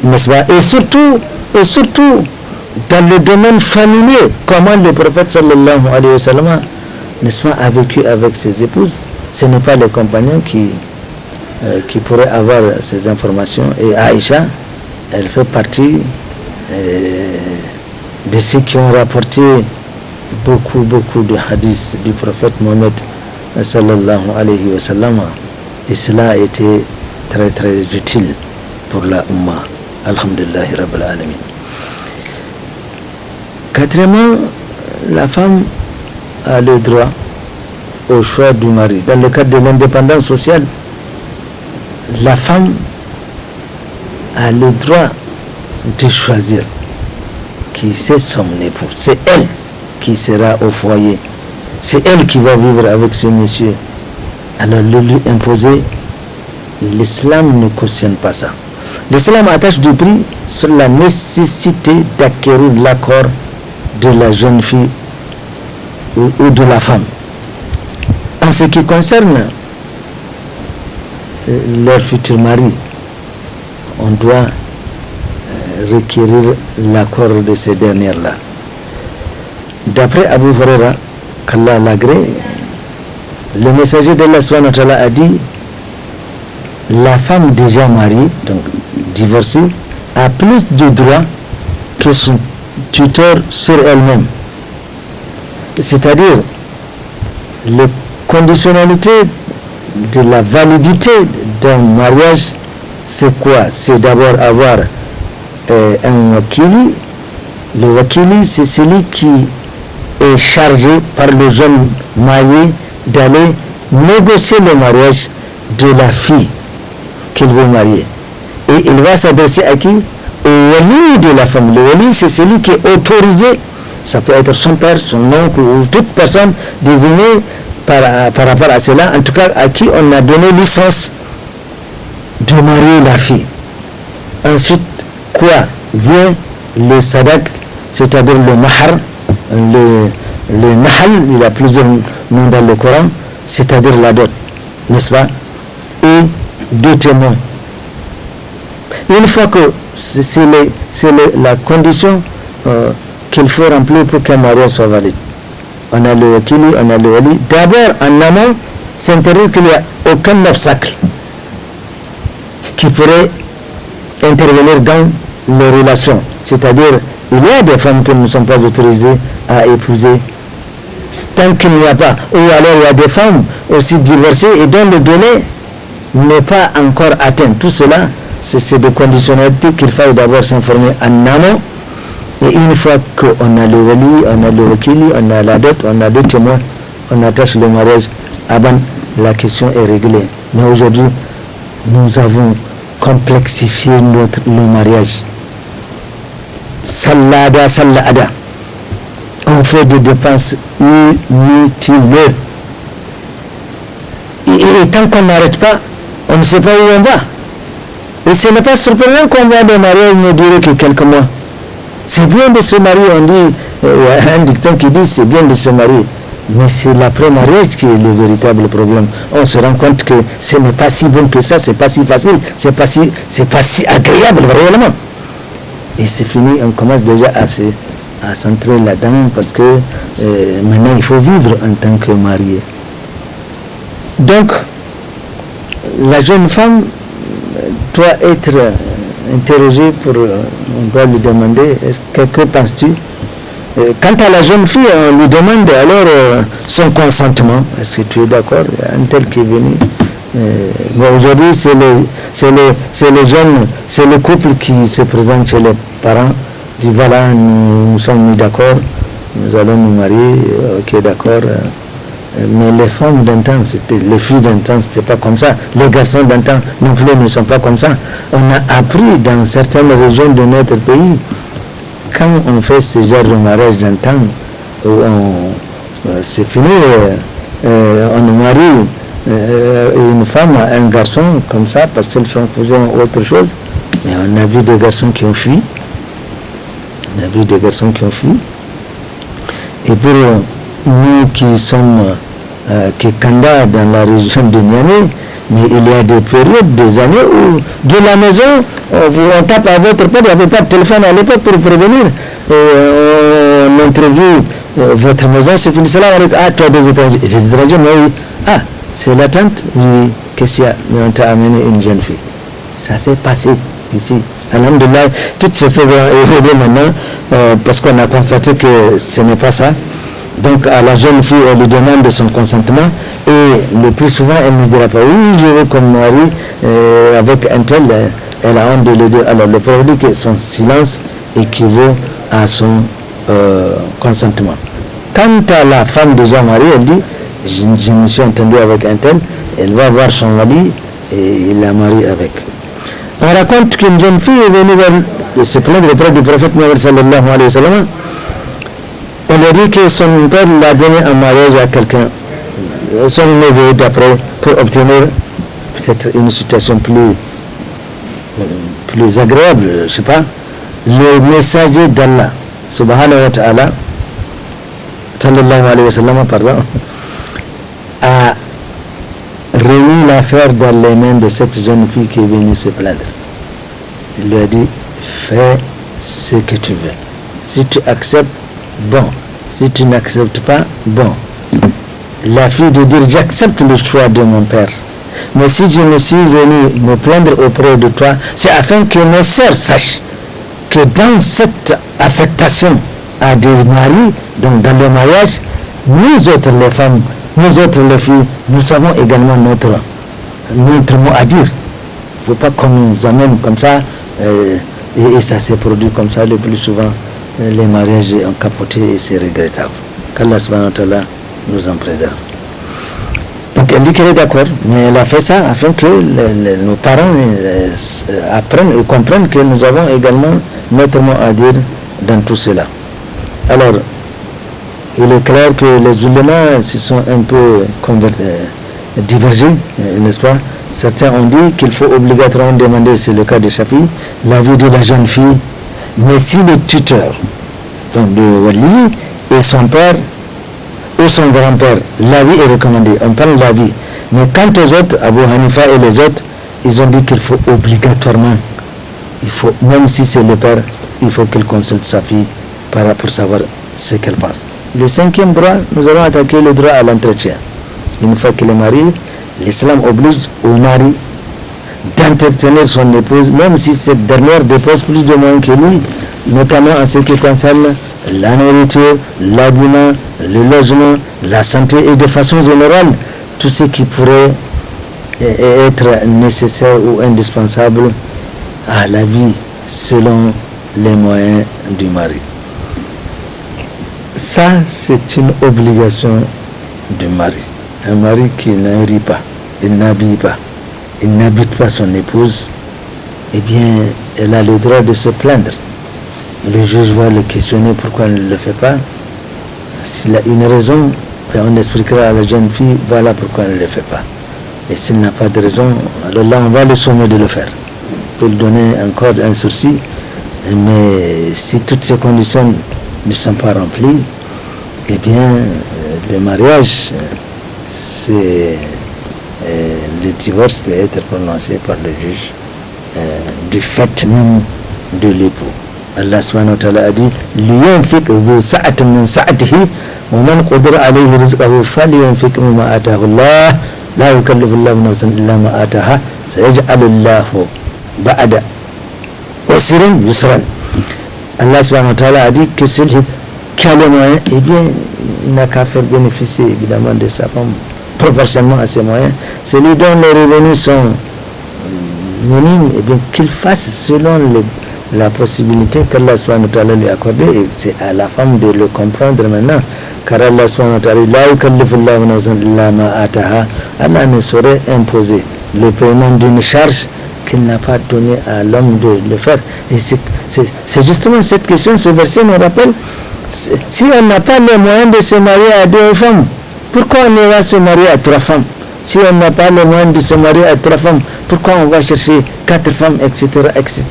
n'est-ce pas? Et surtout dans le domaine familier, comment le prophète sallallahu alayhi wa sallam, n'est-ce pas, a vécu avec ses épouses. Ce n'est pas les compagnons qui pourraient avoir ces informations, et Aïcha, elle fait partie de ceux qui ont rapporté beaucoup de hadiths du prophète Mohammed sallallahu alayhi wa sallam, et cela a été très utile pour la Ummah. Alhamdulillahi Rabbil Alamin. Quatrièmement, la femme a le droit au choix du mari. Dans le cadre de l'indépendance sociale, la femme a le droit de choisir qui c'est son époux. C'est elle qui sera au foyer. C'est elle qui va vivre avec ce monsieur. Alors le lui imposer, l'islam ne cautionne pas ça. L'islam attache du prix sur la nécessité d'acquérir l'accord de la jeune fille ou de la femme. En ce qui concerne leur futur mari, on doit requérir l'accord de ces dernières-là. D'après Abu Huraira, qu'Allah l'agrée, le messager d'Allah subhanahu wa ta'ala a dit: la femme déjà mariée, donc divorcée, a plus de droits que son tuteur sur elle-même. c'est-à-dire les conditionnalités de la validité d'un mariage, c'est quoi? C'est d'abord avoir un wakili. Le wakili, c'est celui qui est chargé par le jeune marié d'aller négocier le mariage de la fille qu'il veut marier. Et il va s'adresser à qui? Au wali de la femme. Le wali, c'est celui qui est autorisé. Ça peut être son père, son oncle ou toute personne désignée par rapport à cela, en tout cas à qui on a donné licence de marier la fille. Ensuite, quoi? Vient le sadak, c'est-à-dire le mahar, le nahal, il y a plusieurs noms dans le Coran, c'est-à-dire la dot, n'est-ce pas? Et 2 témoins. Une fois que c'est la condition qu'il faut remplir pour qu'un mariage soit valide. On a le wakili, on a le wali. D'abord, en amont, c'est interdit qu'il n'y a aucun obstacle qui pourrait intervenir dans les relations. C'est-à-dire, il y a des femmes qui ne sont pas autorisées à épouser tant qu'il n'y a pas. Ou alors, il y a des femmes aussi divorcées et dont le délai n'est pas encore atteint. Tout cela, c'est des conditionnalités qu'il faut d'abord s'informer en amont. Et une fois qu'on a le wali, on a le wakili, on a la dot, on a 2 témoins, on attache le mariage, la question est réglée. Mais aujourd'hui, nous avons complexifié le mariage. Salada. On fait des dépenses inutiles. Et tant qu'on n'arrête pas, on ne sait pas où on va. Et ce n'est pas surprenant qu'on va de mariage ne durer que quelques mois. C'est bien de se marier, on dit, il y a un dicton qui dit c'est bien de se marier. Mais c'est l'après-mariage qui est le véritable problème. On se rend compte que ce n'est pas si bon que ça, c'est pas si facile, c'est pas si agréable réellement. Et c'est fini, on commence déjà à centrer là-dedans parce que maintenant il faut vivre en tant que marié. Donc, la jeune femme doit être interrogée on doit lui demander, que penses-tu? Quant à la jeune fille, on lui demande alors son consentement. Est-ce que tu es d'accord? Il y a un tel qui est venu. Mais aujourd'hui, c'est les jeunes, c'est le couple qui se présente chez les parents, dit voilà, nous sommes mis d'accord, nous allons nous marier, ok d'accord. Mais les femmes d'antan, les filles d'antan, c'était pas comme ça. Les garçons d'antan non plus ne sont pas comme ça. On a appris dans certaines régions de notre pays, quand on fait ce genre de mariage d'antan, c'est fini, on marie une femme à un garçon comme ça parce qu'ils faisaient autre chose. Mais on a vu des garçons qui ont fui. Et pour nous qui sommes Kanda dans la région de Niamey, mais il y a des périodes, des années où de la maison, on tape à votre porte, il n'y avait pas de téléphone à l'époque pour prévenir. On interviewe votre maison, c'est fini cela, toi des étrangers. Les étrangers, oui. Ah, c'est la tante? Oui, qu'est-ce qu'il y a? Mais on t'a amené une jeune fille. Ça s'est passé ici. Alhamdulillah, toutes ces choses ont évolué maintenant parce qu'on a constaté que ce n'est pas ça. Donc à la jeune fille, on lui demande son consentement et le plus souvent, elle ne dira pas oui, je veux qu'on marie avec un tel, elle a honte de le dire. Alors le problème est que son silence équivaut à son consentement. Quant à la femme déjà mariée, elle dit je me suis entendu avec un tel, elle va voir son mari et il la marie avec. On raconte qu'une jeune fille est venue se plaindre auprès du prophète Mohammed sallallahu alayhi wa sallam. Elle a dit que son père l'a donné en mariage à quelqu'un, son neveu d'après, pour obtenir peut-être une situation plus agréable, je ne sais pas. Le messager d'Allah, subhanahu wa ta'ala, sallallahu alayhi wa sallam, pardon, a remis l'affaire dans les mains de cette jeune fille qui est venue se plaindre. Il lui a dit, fais ce que tu veux. Si tu acceptes, bon. Si tu n'acceptes pas, bon. La fille de dire, j'accepte le choix de mon père. Mais si je me suis venu me plaindre auprès de toi, c'est afin que mes sœurs sachent que dans cette affectation à des maris, donc dans le mariage, Nous autres les femmes, nous autres les filles, nous savons également notre mot à dire. Il ne faut pas qu'on nous amène comme ça, et ça s'est produit comme ça le plus souvent. Les mariages ont capoté et c'est regrettable. Qu'Allah subhanahu wa ta'ala nous en préserve. Donc elle dit qu'elle est d'accord, mais elle a fait ça afin que nos parents apprennent et comprennent que nous avons également notre mot à dire dans tout cela. Alors, il est clair que les ulémas se sont un peu divergés, n'est-ce pas? Certains ont dit qu'il faut obligatoirement demander, c'est le cas de Shafi, l'avis de la jeune fille, mais si le tuteur, donc de Wali, et son père ou son grand-père, l'avis est recommandé, on prend l'avis. Mais quant aux autres, Abu Hanifa et les autres, ils ont dit qu'il faut obligatoirement, même si c'est le père, il faut qu'il consulte sa fille pour savoir ce qu'elle pense. Le cinquième droit, nous allons attaquer le droit à l'entretien. Une fois qu'il est marié, l'islam oblige au mari d'entretenir son épouse, même si cette dernière dépose plus de moyens que lui, notamment en ce qui concerne la nourriture, l'habillement, le logement, la santé et de façon générale, tout ce qui pourrait être nécessaire ou indispensable à la vie selon les moyens du mari. Ça, c'est une obligation du mari. Un mari qui ne rit pas, il n'habille pas, il n'habite pas son épouse, eh bien, elle a le droit de se plaindre. Le juge va le questionner pourquoi elle ne le fait pas. S'il a une raison, on expliquera à la jeune fille, voilà pourquoi elle ne le fait pas. Et s'il n'a pas de raison, alors là, on va le sommer de le faire. Pour lui donner encore un sursis. Mais si toutes ces conditions ne sont pas remplies, eh bien, le mariage, le divorce peut être prononcé par le juge du fait même de l'époux. Allah subhanahu wa ta'ala a dit liyunfiq dhu sa'atin min sa'atihi wa man qadara alayhi rizquhu falyunfiq mimma ataahu Allah la yukallifu Allahu nafsan illa ma ataaha sayaj'alu Allahu ba'da usrin yusran. Allah subhanahu wa ta'ala a dit que celui qui a les moyens, eh bien, il n'a qu'à faire bénéficier évidemment de sa femme proportionnellement à ses moyens. Celui dont les revenus sont minimes, eh bien, qu'il fasse selon la possibilité qu'Allah subhanahu wa ta'ala lui a accordée, et c'est à la femme de le comprendre maintenant, car Allah subhanahu wa ta'ala la yukallifu Allahu nafsan illa ma ataaha. Allah ne saurait imposer le paiement d'une charge qu'il n'a pas donné à l'homme de le faire. Et c'est justement cette question, ce verset nous rappelle, si on n'a pas les moyens de se marier à 2 femmes, pourquoi on va se marier à 3 femmes? Si on n'a pas les moyens de se marier à 3 femmes, pourquoi on va chercher 4 femmes, etc., etc.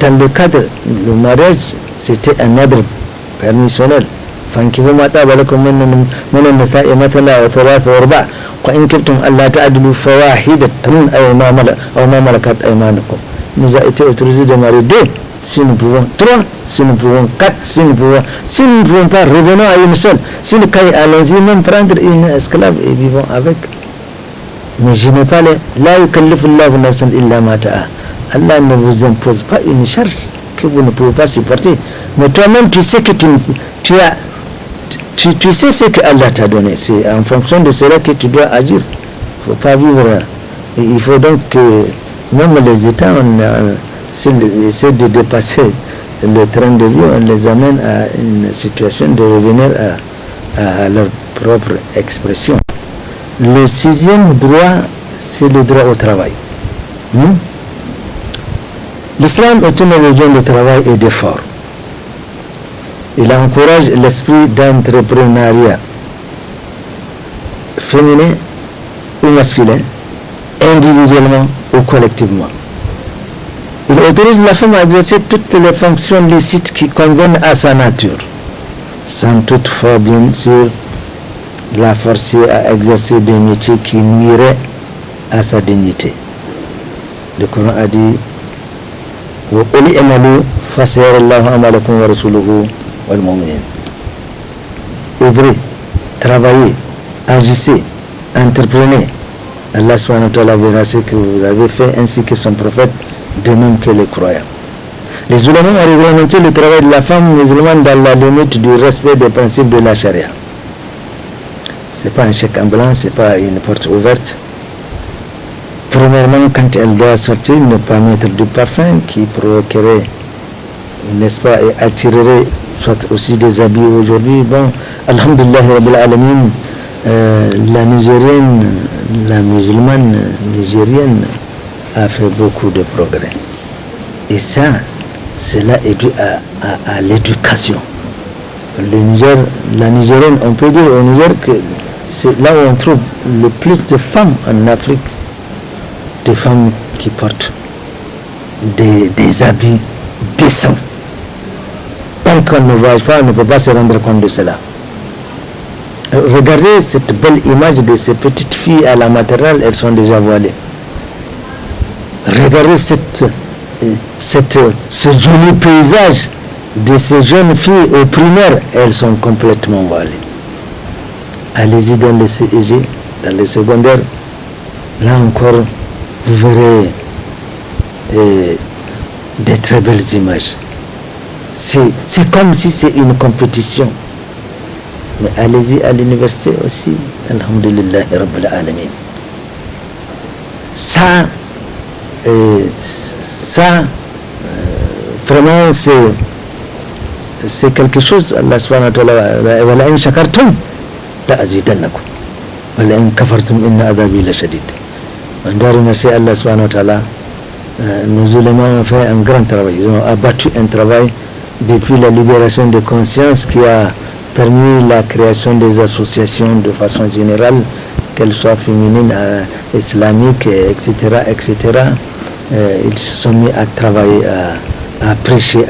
Dans le cadre du mariage, c'était un ordre permissionnel. فانكحوا ما طاب لكم من النساء مثنى وثلاث ورباع وإن كنتم ألا تعدلوا فواحدة أو ما ملكت أيمانكم. Nous a été autorisé de marier 2 si nous pouvons, 3 si nous pouvons, 4 si nous ne pouvons pas, revenons à une seule. Si le cas est, allons-y même prendre une esclave et vivons avec. Mais je n'ai pas la yukallifu Allahu nafsan illa ma ataaha. Allah ne vous impose pas une charge que vous ne pouvez pas supporter. Mais toi-même, tu sais que tu sais ce que Allah t'a donné. C'est en fonction de cela que tu dois agir. Il ne faut pas vivre. Et il faut donc que même les États, s'ils essaient de dépasser le train de vie, on les amène à une situation de revenir à leur propre expression. Le 6e droit, c'est le droit au travail. L'islam est une religion de travail et d'effort. Il encourage l'esprit d'entrepreneuriat féminin ou masculin, individuellement ou collectivement. Il autorise la femme à exercer toutes les fonctions licites qui conviennent à sa nature, sans toutefois, bien sûr, la forcer à exercer des métiers qui nuiraient à sa dignité. Le Coran a dit وَقُلِ اعْمَلُوا فَسَيَرَ اللَّهُ عَمَلَكُمْ وَرَسُولُهُ وَالْمُؤْمِنِينَ. Œuvrez, travaillez, agissez, entreprenez. Allah subhanahu wa ta'ala verra ce que vous avez fait ainsi que son prophète, de même que les croyants. Les oulémas ont réglementé le travail de la femme musulmane dans la limite du respect des principes de la charia. c'est pas un chèque en blanc, c'est pas une porte ouverte. Premièrement, quand elle doit sortir, ne pas mettre du parfum qui provoquerait, n'est-ce pas, et attirerait soit aussi des habits aujourd'hui. Bon, alhamdulillah rabbil alamin, la Nigérienne, la musulmane nigérienne a fait beaucoup de progrès. Et ça, cela est dû à l'éducation. Le Niger, la Nigérienne, on peut dire au Niger que c'est là où on trouve le plus de femmes en Afrique, des femmes qui portent des habits décents. Tant qu'on ne voyage pas, on ne peut pas se rendre compte de cela. Regardez cette belle image de ces petites filles à la maternelle, elles sont déjà voilées. Regardez ce joli paysage de ces jeunes filles au primaire, elles sont complètement voilées. Allez-y dans les CEG, dans les secondaires, là encore, vous verrez des très belles images. C'est comme si c'est une compétition. Mais allez-y à l'université aussi, alhamdulillah rabbil alamin. Ça, vraiment c'est quelque chose. Allah subhanahu wa ta'ala, wa la in shakartum la azidannakum wa la in kafartum inna adhabi la shadid. On doit remercier Allah subhanahu wa ta'ala. Nos ulémas ont fait un grand travail, ils ont abattu un travail depuis la libération de conscience qui a permis la création des associations de façon générale, qu'elles soient féminines, islamiques, etc., etc. Ils se sont mis à travailler, à prêcher.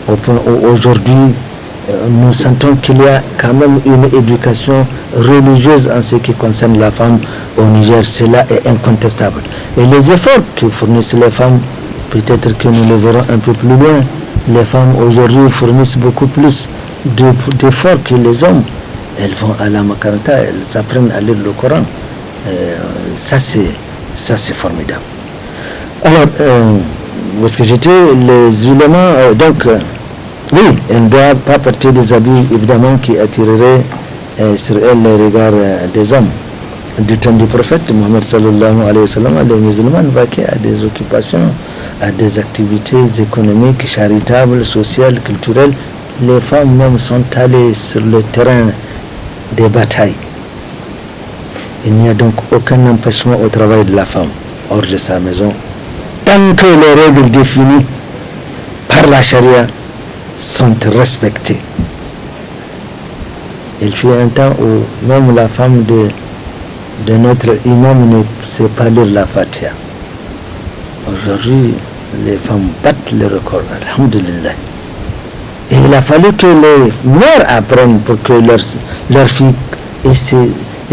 Au point où aujourd'hui, nous sentons qu'il y a quand même une éducation religieuse en ce qui concerne la femme au Niger. Cela est incontestable. Et les efforts que fournissent les femmes, peut-être que nous le verrons un peu plus loin, les femmes aujourd'hui fournissent beaucoup plus d'efforts que les hommes. Elles vont à la makaranta, elles apprennent à lire le Coran. Ça c'est formidable. Alors, où est-ce que j'étais? Les ulémas, donc, oui, elle ne doit pas porter des habits, évidemment, qui attireraient sur elle les regards des hommes. Du temps du prophète Mohammed sallallahu alayhi wa sallam, les musulmans vaquaient à des occupations, à des activités économiques, charitables, sociales, culturelles. Les femmes même sont allées sur le terrain des batailles. Il n'y a donc aucun empêchement au travail de la femme hors de sa maison, tant que les règles définies par la charia sont respectées. Il fut un temps où même la femme de notre imam ne sait pas lire la Fatiha. Aujourd'hui, les femmes battent le record, alhamdulillah. Et il a fallu que les mères apprennent pour que leurs filles, et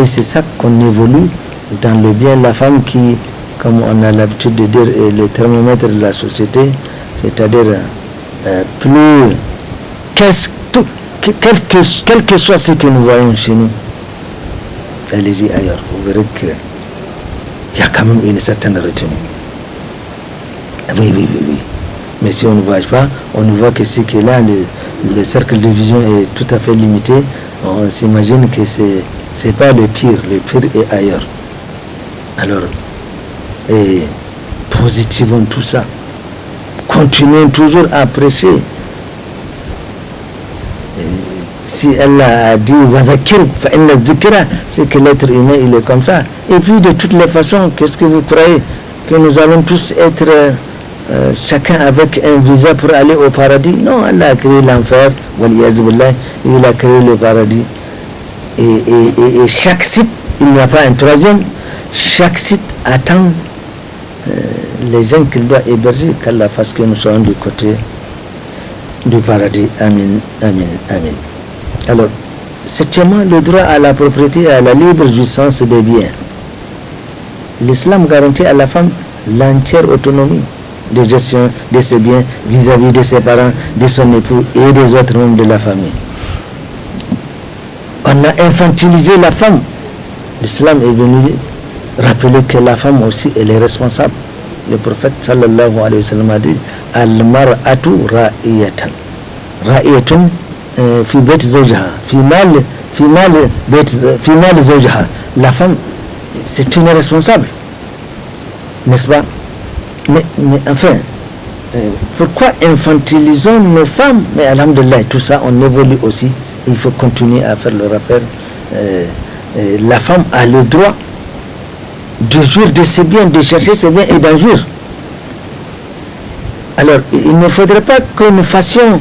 c'est ça qu'on évolue dans le bien. La femme qui, comme on a l'habitude de dire, est le thermomètre de la société, c'est-à-dire plus quel que soit ce que nous voyons chez nous, allez-y ailleurs, vous verrez qu'il y a quand même une certaine retenue. Oui. Mais si on ne voyage pas, on ne voit que ce qui est là, le cercle de vision est tout à fait limité. On s'imagine que c'est pas le pire est ailleurs. Alors, positivons tout ça. Continuons toujours à prêcher. Si Allah a dit c'est que l'être humain il est comme ça. Et puis de toutes les façons, qu'est-ce que vous croyez? Que nous allons tous être chacun avec un visa pour aller au paradis? Non, Allah a créé l'enfer, il a créé le paradis. Et chaque site, il n'y a pas un troisième, chaque site attend les gens qu'il doit héberger, qu'Allah fasse que nous soyons du côté du paradis. Amin. Alors, septièmement, le droit à la propriété et à la libre jouissance des biens. L'islam garantit à la femme l'entière autonomie de gestion de ses biens vis-à-vis de ses parents, de son époux et des autres membres de la famille. On a infantilisé la femme. L'islam est venu rappeler que la femme aussi elle est responsable. Le prophète sallallahu alayhi wa sallam a dit al-mar'atu ra'iyatan fi bayt zawjiha fi La femme, c'est une responsable, n'est-ce pas? Mais enfin, pourquoi infantilisons nos femmes? Mais alhamdulillah, tout ça, on évolue aussi. Il faut continuer à faire le rappel. La femme a le droit de jouir de ses biens, de chercher ses biens et d'en jouir. Alors, il ne faudrait pas que nous fassions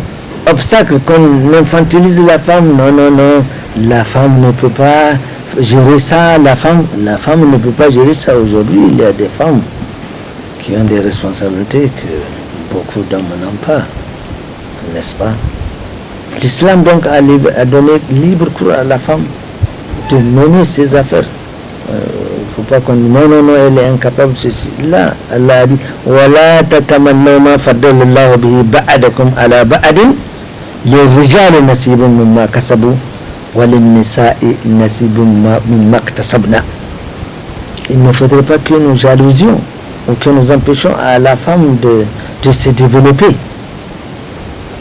obstacle, qu'on infantilise la femme. Non. La femme ne peut pas gérer ça. La femme ne peut pas gérer ça aujourd'hui. Il y a des femmes qui ont des responsabilités que beaucoup d'hommes n'ont pas, n'est-ce pas? L'islam donc a donné libre cours à la femme de mener ses affaires. Il ne faut pas qu'on dise non, elle est incapable de ceci. Là, Allah a dit وَلَا تَتَمَنَّوْا مَا فَضَّلَ اللَّهُ بِهِ بَعْضَكُمْ عَلَى بَعْضٍ لِلرِّجَالِ نَصِيبٌ مِمَّا كَسَبُوا وَلِلنِّسَاءِ نَصِيبٌ مِمَّا اكْتَسَبْنَا. Il ne faudrait pas que nous jalousions ou que nous empêchions à la femme de se développer.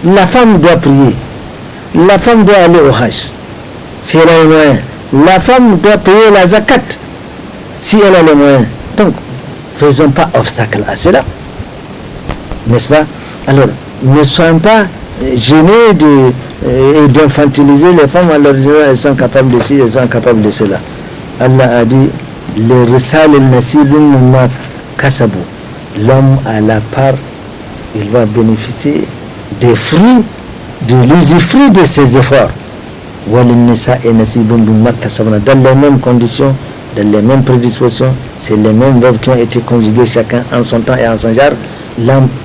La femme doit prier. La femme doit aller au Hajj si elle a les moyens. La femme doit payer la zakat si elle a les moyens. Donc, faisons pas obstacle à cela, n'est-ce pas? Alors, ne soyons pas gênés d'infantiliser les femmes en leur disant elles sont capables de ci, elles sont capables de cela. Allah a dit le risal al-nasibun mimma kasabu. L'homme a la part, il va bénéficier des fruits, de l'usufruit de ses efforts. Dans les mêmes conditions, dans les mêmes prédispositions, c'est les mêmes verbes qui ont été conjugués chacun en son temps et en son genre.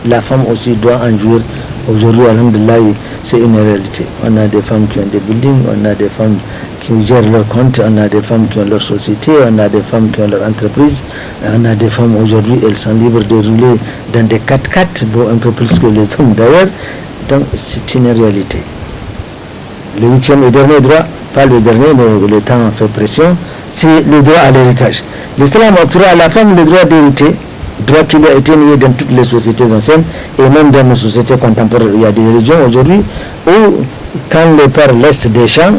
La femme aussi doit en jouir. Aujourd'hui, alhamdulillah, c'est une réalité. On a des femmes qui ont des buildings, on a des femmes qui gèrent leur compte, on a des femmes qui ont leur société, on a des femmes qui ont leur entreprise, on a des femmes aujourd'hui, elles sont libres de rouler dans des 4x4, bon, un peu plus que les hommes d'ailleurs. Donc c'est une réalité. Le 8e et dernier droit, pas le dernier, mais le temps fait pression, c'est le droit à l'héritage. L'islam octroie à la femme le droit d'hériter, droit qui lui a été nié dans toutes les sociétés anciennes et même dans nos sociétés contemporaines. Il y a des régions aujourd'hui où quand le père laisse des champs,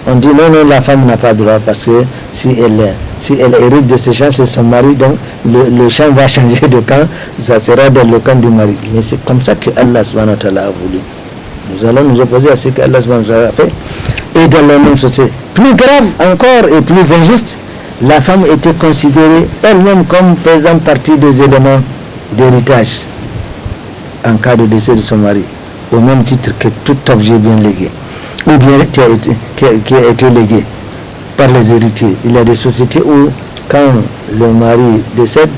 on dit non, la femme n'a pas droit parce que si elle hérite de ces champs, c'est son mari, donc le champ va changer de camp, ça sera dans le camp du mari. Mais c'est comme ça que Allah subhanahu wa ta'ala a voulu. Nous allons nous opposer à ce que Allah subhanahu wa ta'ala a fait. Et dans la même société, plus grave encore et plus injuste, la femme était considérée elle-même comme faisant partie des éléments d'héritage en cas de décès de son mari, au même titre que tout objet bien légué, ou bien qui a été légué par les héritiers. Il y a des sociétés où, quand le mari décède,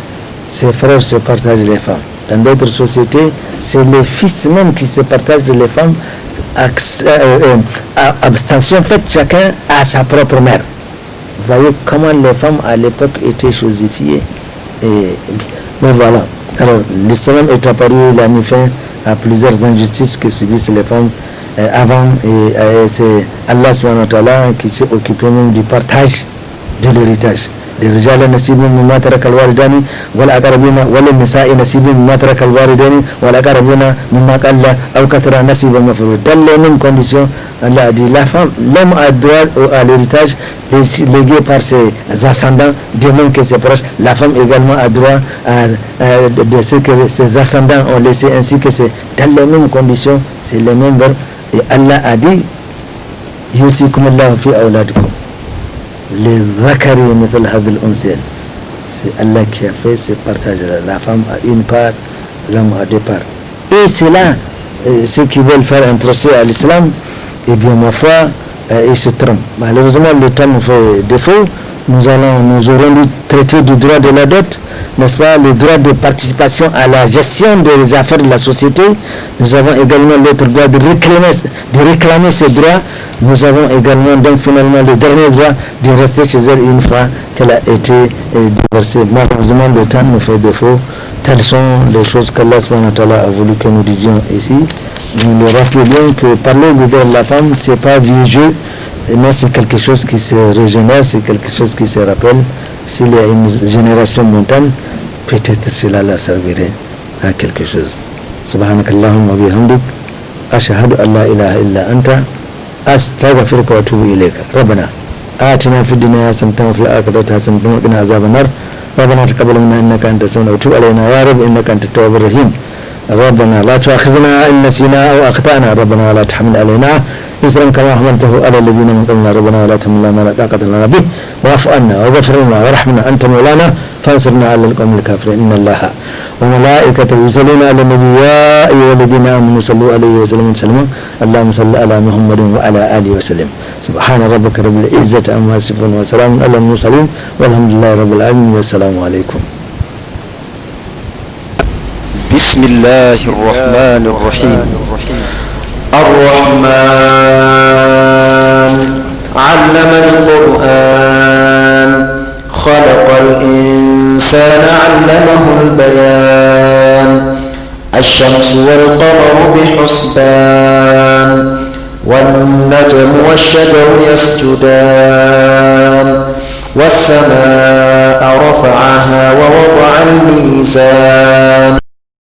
ses frères se partagent les femmes. Dans d'autres sociétés, c'est les fils même qui se partagent les femmes, abstention faite chacun à sa propre mère. Vous voyez comment les femmes à l'époque étaient chosifiées. Mais voilà. Alors, l'islam est apparu, il a mis fin à plusieurs injustices que subissent les femmes avant. Et c'est Allah subhanahu wa ta'ala qui s'est occupé même du partage de l'héritage. للرجال نصيب مما ترك الوالدان والأقربون وللنساء نصيب مما ترك الوالدان والأقربون مما قل أو كثر نصيبا مفروض. Dans les mêmes conditions, Allah a dit la femme, l'homme a droit à l'héritage légué par ses ascendants, de même que ses proches. La femme également a droit de ce que ses ascendants ont laissé, ainsi que c'est dans les mêmes conditions, c'est les mêmes verbes. Et Allah a dit yusikumullahu fi awladikum. Les zakari mithal hadhil unsayl. C'est Allah qui a fait ce partage-là. La femme a une part, l'homme a deux parts. Et c'est là, ceux qui veulent faire un procès à l'islam, eh bien ma foi, ils se trompent. Malheureusement, le temps nous fait défaut. Nous aurons dû traiter du droit de la dot, n'est-ce pas, le droit de participation à la gestion des affaires de la société. Nous avons également l'autre droit de réclamer ces droits. Nous avons également donc finalement le dernier droit de rester chez elle une fois qu'elle a été divorcée. Malheureusement, le temps nous fait défaut. Telles sont les choses qu'Allah subhanahu wa ta'ala a voulu que nous disions ici. Nous le rappelons que parler du droit de la femme, c'est pas vieux jeu. Mais c'est quelque chose qui se régénère, c'est quelque chose qui se rappelle. S'il y a une génération montante, peut-être cela la servirait à quelque chose. Subhanakallahumma wa bihamdik, ashhadu an la ilaha illa anta, أستغفرك وأتوب إليك. ربنا آتنا في الدنيا حسنة وفي الآخرة حسنة وقنا عذاب النار. ربنا تقبل منا إنك أنت السميع وتب علينا يا رب إنك أنت التواب الرحيم. ربنا لا تؤاخذنا إن نسينا أو أخطأنا. ربنا ولا تحمل علينا إصرا كما حملته على الذين من قبلنا. ربنا ولا تحملنا ما لا طاقة لنا به واعف عنا واغفر لنا وارحمنا أنت مولانا فانصرنا على القوم الكافرين. إن الله وملائكته يصلون على النبي يا أيها الذين آمنوا صلوا عليه وسلموا تسليما. اللهم صل على محمد وعلى آله وسلم. سبحان ربك رب العزة عما يصفون وسلام على المرسلين والحمد لله رب العالمين والسلام عليكم.
بسم الله الرحمن الرحيم. الرحمن علم القرآن خلق الإنسان علمه البيان. الشمس والقمر بحسبان والنجم والشجر يسجدان. والسماء رفعها ووضع الميزان